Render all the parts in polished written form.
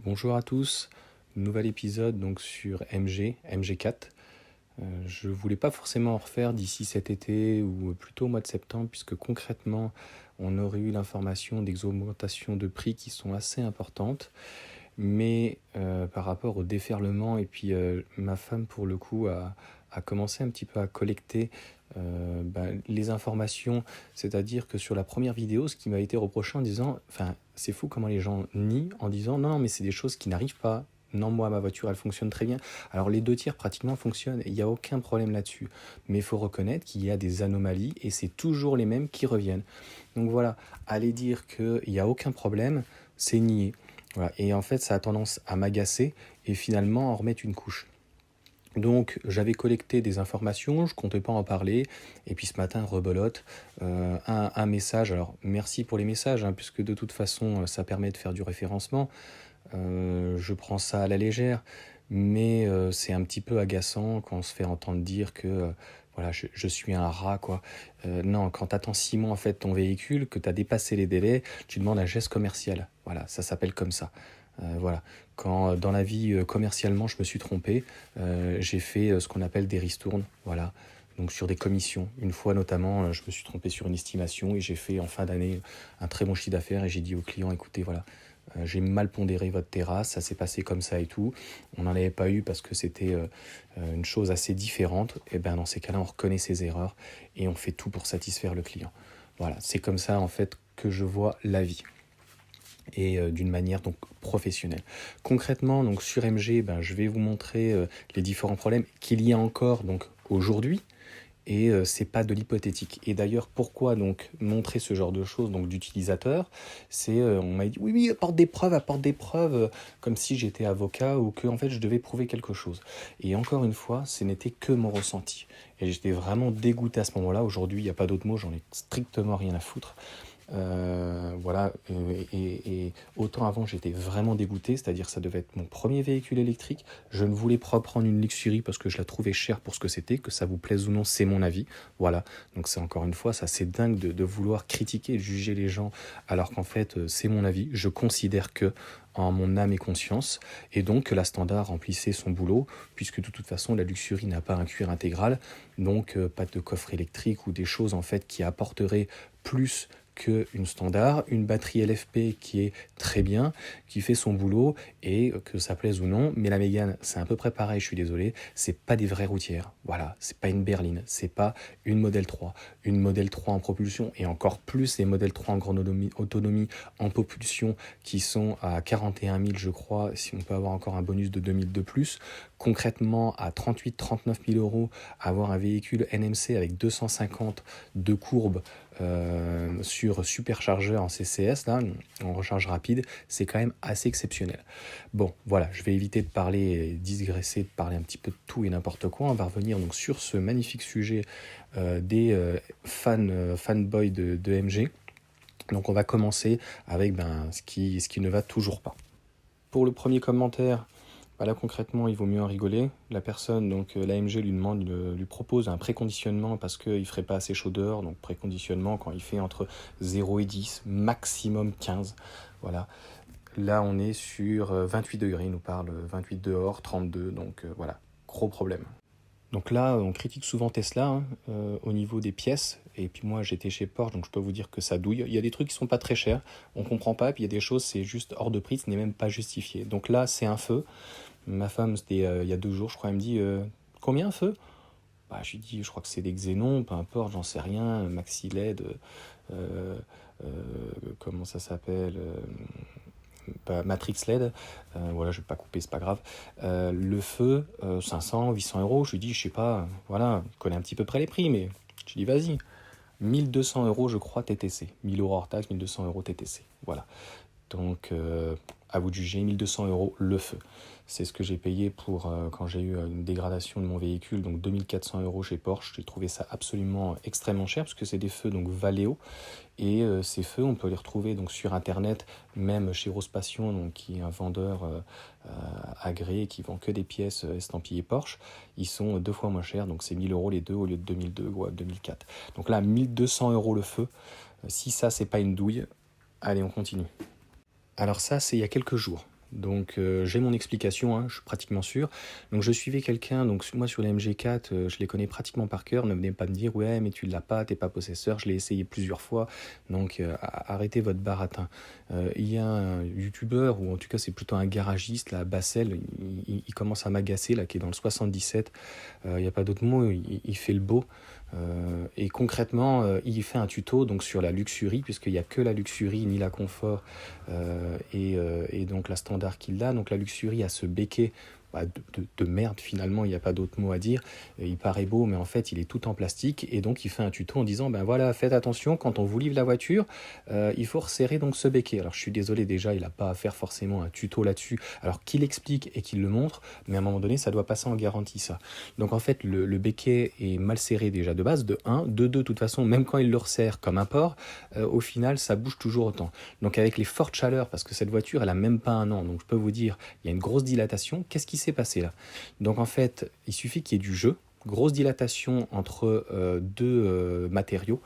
Bonjour à tous, nouvel épisode donc sur MG4. Je voulais pas forcément en refaire d'ici cet été ou plutôt au mois de septembre puisque concrètement on aurait eu l'information des augmentations de prix qui sont assez importantes. Mais par rapport au déferlement et puis ma femme pour le coup a commencé un petit peu à collecter les informations, c'est-à-dire que sur la première vidéo, ce qui m'a été reproché en disant, enfin c'est fou comment les gens nient en disant non mais c'est des choses qui n'arrivent pas. Non, moi, ma voiture, elle fonctionne très bien. Alors, les 2 tiers pratiquement fonctionnent et il n'y a aucun problème là-dessus. Mais il faut reconnaître qu'il y a des anomalies et c'est toujours les mêmes qui reviennent. Donc voilà, aller dire qu'il n'y a aucun problème, c'est nier. Voilà. Et en fait, ça a tendance à m'agacer et finalement en remettre une couche. Donc j'avais collecté des informations, je comptais pas en parler, et puis ce matin, rebelote, un message, alors merci pour les messages, hein, puisque de toute façon ça permet de faire du référencement, je prends ça à la légère, mais c'est un petit peu agaçant quand on se fait entendre dire que voilà, je suis un rat, quoi. Non, quand tu attends 6 mois en fait ton véhicule, que tu as dépassé les délais, tu demandes un geste commercial. Voilà, ça s'appelle comme ça. Voilà. Quand dans la vie commercialement je me suis trompé, j'ai fait ce qu'on appelle des ristournes. Voilà. Donc sur des commissions. Une fois notamment, je me suis trompé sur une estimation et j'ai fait en fin d'année un très bon chiffre d'affaires et j'ai dit au client, écoutez, voilà, j'ai mal pondéré votre terrasse, ça s'est passé comme ça et tout. On n'en avait pas eu parce que c'était une chose assez différente. Et ben dans ces cas-là, on reconnaît ses erreurs et on fait tout pour satisfaire le client. Voilà, c'est comme ça en fait que je vois la vie et d'une manière donc professionnelle. Concrètement, donc sur MG, je vais vous montrer les différents problèmes qu'il y a encore donc aujourd'hui. Et c'est pas de l'hypothétique. Et d'ailleurs, pourquoi donc montrer ce genre de choses donc d'utilisateurs? C'est on m'a dit oui, apporte des preuves, comme si j'étais avocat ou que en fait je devais prouver quelque chose. Et encore une fois, ce n'était que mon ressenti. Et j'étais vraiment dégoûté à ce moment-là. Aujourd'hui, il n'y a pas d'autre mot, j'en ai strictement rien à foutre. Voilà, et autant avant j'étais vraiment dégoûté, c'est-à-dire ça devait être mon premier véhicule électrique, je ne voulais pas prendre une Luxury parce que je la trouvais chère pour ce que c'était, que ça vous plaise ou non, c'est mon avis, voilà, donc c'est encore une fois, ça c'est dingue de vouloir critiquer et de juger les gens, alors qu'en fait c'est mon avis, je considère que en mon âme et conscience, et donc que la Standard remplissait son boulot, puisque de toute façon la Luxury n'a pas un cuir intégral, donc pas de coffre électrique ou des choses en fait qui apporteraient plus qu'une Standard, une batterie LFP qui est très bien, qui fait son boulot et que ça plaise ou non. Mais la Mégane, c'est à peu près pareil, je suis désolé, c'est pas des vraies routières. Voilà, c'est pas une berline, c'est pas une Model 3. Une Model 3 en propulsion et encore plus les Model 3 en grande autonomie en propulsion qui sont à 41 000, je crois, si on peut avoir encore un bonus de 2000 de plus. Concrètement, à 38-39 000 euros, avoir un véhicule NMC avec 250 de courbe sur superchargeur en CCS, là, en recharge rapide, c'est quand même assez exceptionnel. Bon, voilà, je vais éviter de parler et digresser, de parler un petit peu de tout et n'importe quoi. On va revenir donc sur ce magnifique sujet des fanboys de MG. Donc on va commencer avec ce qui ne va toujours pas. Pour le premier commentaire, là concrètement il vaut mieux en rigoler. La personne, donc l'AMG lui propose un préconditionnement parce qu'il ne ferait pas assez chaud dehors, donc préconditionnement quand il fait entre 0 et 10, maximum 15. Voilà. Là on est sur 28 degrés, il nous parle 28 dehors, 32, donc voilà, gros problème. Donc là, on critique souvent Tesla au niveau des pièces. Et puis moi, j'étais chez Porsche, donc je peux vous dire que ça douille. Il y a des trucs qui sont pas très chers, on comprend pas. Puis il y a des choses, c'est juste hors de prix, ce n'est même pas justifié. Donc là, c'est un feu. Ma femme, c'était il y a 2 jours, je crois, elle me dit combien un feu? Je lui dis, je crois que c'est des Xénon, peu importe, j'en sais rien. Maxi LED, euh, comment ça s'appelle Matrix LED, voilà, je vais pas couper, c'est pas grave. Le feu, 500, 800 euros, je lui dis, je sais pas, voilà, je connais un petit peu près les prix, mais je dis, vas-y. 1200 euros, je crois, TTC. 1000 euros hors taxe, 1200 euros TTC. Voilà. Donc, à vous de juger, 1200 euros le feu. C'est ce que j'ai payé pour quand j'ai eu une dégradation de mon véhicule, donc 2400 euros chez Porsche. J'ai trouvé ça absolument extrêmement cher parce que c'est des feux donc Valeo. Et ces feux, on peut les retrouver donc sur internet, même chez Rose Passion, donc, qui est un vendeur agréé qui vend que des pièces estampillées Porsche. Ils sont 2 fois moins chers, donc c'est 1000 euros les deux au lieu de 2002 ou 2004. Donc là, 1200 euros le feu. Si ça, c'est pas une douille, allez, on continue. Alors ça, c'est il y a quelques jours. Donc j'ai mon explication, hein, je suis pratiquement sûr. Donc je suivais quelqu'un, donc moi sur les MG4, je les connais pratiquement par cœur. Ne venez pas me dire ouais mais tu l'as pas, t'es pas possesseur. Je l'ai essayé plusieurs fois. Donc arrêtez votre baratin. Il y a un youtubeur, ou en tout cas c'est plutôt un garagiste, là, Bassel, il commence à m'agacer, là, qui est dans le 77. Il n'y a pas d'autre mot, il fait le beau. Et concrètement, il fait un tuto donc sur la luxury, puisqu'il n'y a que la luxury ni la confort, et donc la standard qu'il a. Donc la luxury a ce béquet de merde, finalement, il n'y a pas d'autre mot à dire. Il paraît beau, mais en fait il est tout en plastique, et donc il fait un tuto en disant ben voilà, faites attention, quand on vous livre la voiture, il faut resserrer donc ce béquet. Alors je suis désolé, déjà il n'a pas à faire forcément un tuto là-dessus, alors qu'il explique et qu'il le montre, mais à un moment donné ça doit passer en garantie, ça. Donc en fait le béquet est mal serré déjà de base, de 1, de 2, de toute façon, même quand il le resserre comme un porc, au final ça bouge toujours autant. Donc avec les fortes chaleurs, parce que cette voiture elle a même pas un an, donc je peux vous dire il y a une grosse dilatation. Qu'est-ce qui s'est passé là? Donc en fait, il suffit qu'il y ait du jeu, grosse dilatation entre deux matériaux.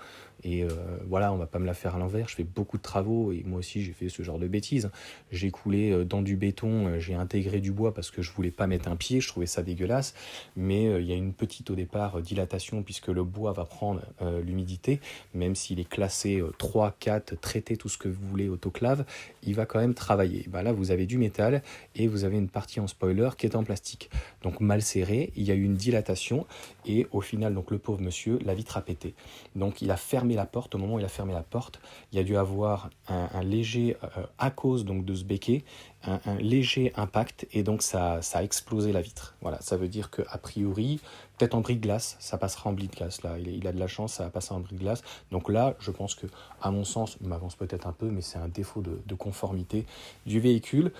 Et voilà, on va pas me la faire à l'envers. Je fais beaucoup de travaux et moi aussi j'ai fait ce genre de bêtises. J'ai coulé dans du béton, j'ai intégré du bois parce que je voulais pas mettre un pied, je trouvais ça dégueulasse. Mais il y a une petite au départ dilatation puisque le bois va prendre l'humidité, même s'il est classé 3, 4, traité, tout ce que vous voulez, autoclave, il va quand même travailler. Ben là, vous avez du métal et vous avez une partie en spoiler qui est en plastique. Donc mal serré, il y a eu une dilatation et au final, donc le pauvre monsieur, la vitre a pété. Donc il a fermé la porte. Au moment où il a fermé la porte, il y a dû avoir un léger, à cause donc de ce béquet, un léger impact, et donc ça a explosé la vitre. Voilà, ça veut dire que a priori, peut-être en bris de glace, ça passera en bris de glace. Là, il a de la chance, ça va passer en bris de glace. Donc là, je pense que, à mon sens, il m'avance peut-être un peu, mais c'est un défaut de conformité du véhicule.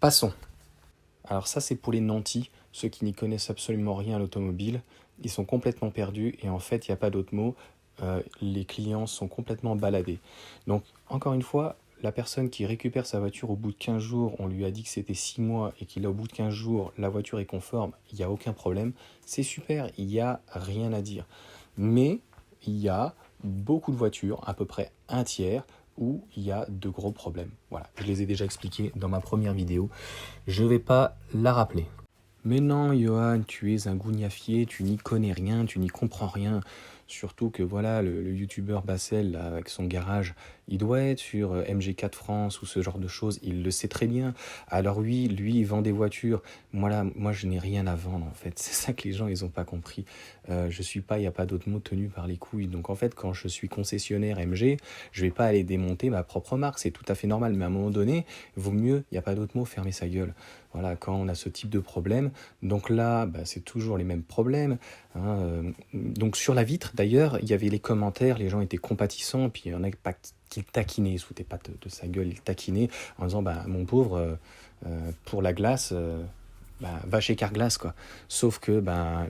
Passons. Alors ça, c'est pour les nantis, ceux qui n'y connaissent absolument rien à l'automobile. Ils sont complètement perdus et en fait, il n'y a pas d'autre mot. Les clients sont complètement baladés. Donc, encore une fois, la personne qui récupère sa voiture au bout de 15 jours, on lui a dit que c'était 6 mois et qu'il a au bout de 15 jours, la voiture est conforme, il n'y a aucun problème. C'est super, il n'y a rien à dire. Mais il y a beaucoup de voitures, à peu près un tiers, où il y a de gros problèmes. Voilà, je les ai déjà expliqués dans ma première vidéo. Je ne vais pas la rappeler. Mais non, Johan, tu es un gougnafier, tu n'y connais rien, tu n'y comprends rien. Surtout que voilà, le youtubeur Bassel, là, avec son garage, il doit être sur MG4 France ou ce genre de choses, il le sait très bien. Alors oui, lui, il vend des voitures. Moi, je n'ai rien à vendre, en fait. C'est ça que les gens, ils n'ont pas compris. Je suis pas, il n'y a pas d'autre mot, tenu par les couilles. Donc en fait, quand je suis concessionnaire MG, je vais pas aller démonter ma propre marque, c'est tout à fait normal. Mais à un moment donné, vaut mieux, il n'y a pas d'autre mot, fermer sa gueule. Voilà, quand on a ce type de problème. Donc là, c'est toujours les mêmes problèmes. Hein. Donc sur la vitre, d'ailleurs, il y avait les commentaires, les gens étaient compatissants, puis il y en a pas qui le taquinaient, sous tes pattes de sa gueule, il le taquinait en disant, mon pauvre, pour la glace, va chez Carglass, quoi. Sauf que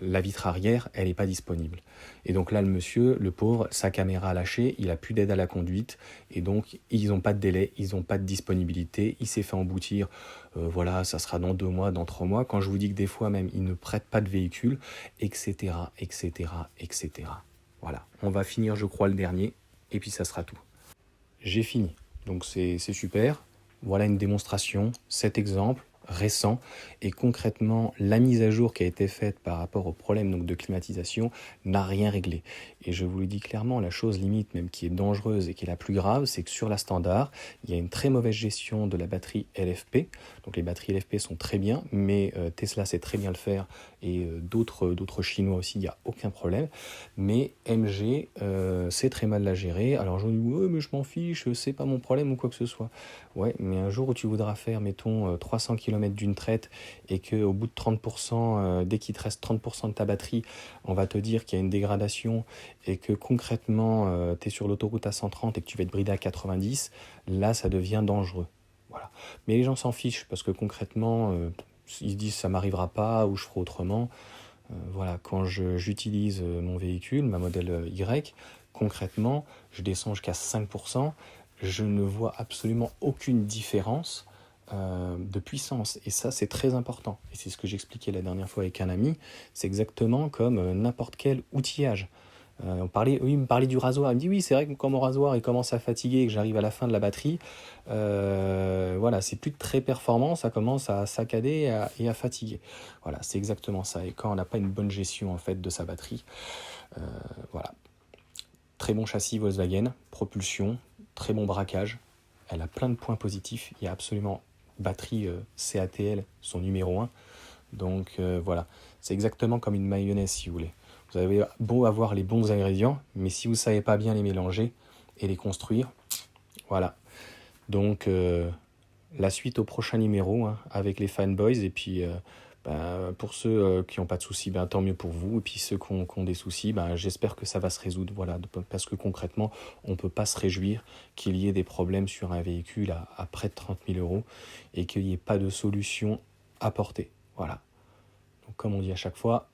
la vitre arrière, elle n'est pas disponible. Et donc là, le monsieur, le pauvre, sa caméra a lâché, il a plus d'aide à la conduite, et donc ils n'ont pas de délai, ils n'ont pas de disponibilité, il s'est fait emboutir, voilà, ça sera dans 2 mois, dans 3 mois, quand je vous dis que des fois même, ils ne prêtent pas de véhicule, etc., etc., etc. Voilà, on va finir, je crois, le dernier, et puis ça sera tout. J'ai fini, donc c'est super, voilà une démonstration, cet exemple, récent, et concrètement la mise à jour qui a été faite par rapport au problème donc, de climatisation n'a rien réglé. Et je vous le dis clairement, la chose limite même qui est dangereuse et qui est la plus grave, c'est que sur la standard, il y a une très mauvaise gestion de la batterie LFP. Donc les batteries LFP sont très bien, mais Tesla sait très bien le faire, et d'autres chinois aussi, il n'y a aucun problème. Mais MG sait très mal la gérer. Alors je dis ouais, mais je m'en fiche, c'est pas mon problème ou quoi que ce soit. Ouais, mais un jour où tu voudras faire, mettons, 300 km d'une traite, et qu'au bout de 30%, dès qu'il te reste 30% de ta batterie, on va te dire qu'il y a une dégradation, et que concrètement, tu es sur l'autoroute à 130 et que tu vas être bridé à 90, là, ça devient dangereux. Voilà. Mais les gens s'en fichent, parce que concrètement, ils se disent ça m'arrivera pas, ou je ferai autrement. Voilà, quand j'utilise mon véhicule, ma modèle Y, concrètement, je descends jusqu'à 5%, je ne vois absolument aucune différence de puissance. Et ça, c'est très important. Et c'est ce que j'expliquais la dernière fois avec un ami. C'est exactement comme n'importe quel outillage. Il me parlait du rasoir. Il me dit oui, c'est vrai que quand mon rasoir il commence à fatiguer et que j'arrive à la fin de la batterie, voilà, c'est plus très performant, ça commence à saccader et à fatiguer. Voilà, c'est exactement ça. Et quand on n'a pas une bonne gestion en fait de sa batterie, voilà. Très bon châssis Volkswagen, propulsion, très bon braquage. Elle a plein de points positifs. Il y a absolument batterie CATL, son numéro 1. Donc voilà, c'est exactement comme une mayonnaise si vous voulez. Vous avez beau avoir les bons ingrédients, mais si vous ne savez pas bien les mélanger et les construire, voilà. Donc la suite au prochain numéro hein, avec les fanboys. Et puis pour ceux qui n'ont pas de soucis, tant mieux pour vous. Et puis ceux qui ont des soucis, j'espère que ça va se résoudre. Voilà, parce que concrètement, on ne peut pas se réjouir qu'il y ait des problèmes sur un véhicule à près de 30 000 euros et qu'il n'y ait pas de solution apportée. Voilà. Donc, comme on dit à chaque fois,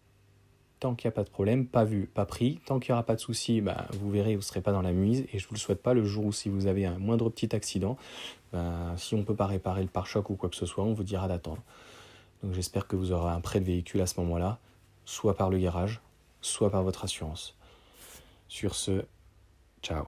tant qu'il n'y a pas de problème, pas vu, pas pris. Tant qu'il n'y aura pas de souci, vous verrez, vous ne serez pas dans la mise. Et je ne vous le souhaite pas, le jour où si vous avez un moindre petit accident, si on ne peut pas réparer le pare-choc ou quoi que ce soit, on vous dira d'attendre. Donc j'espère que vous aurez un prêt de véhicule à ce moment-là, soit par le garage, soit par votre assurance. Sur ce, ciao.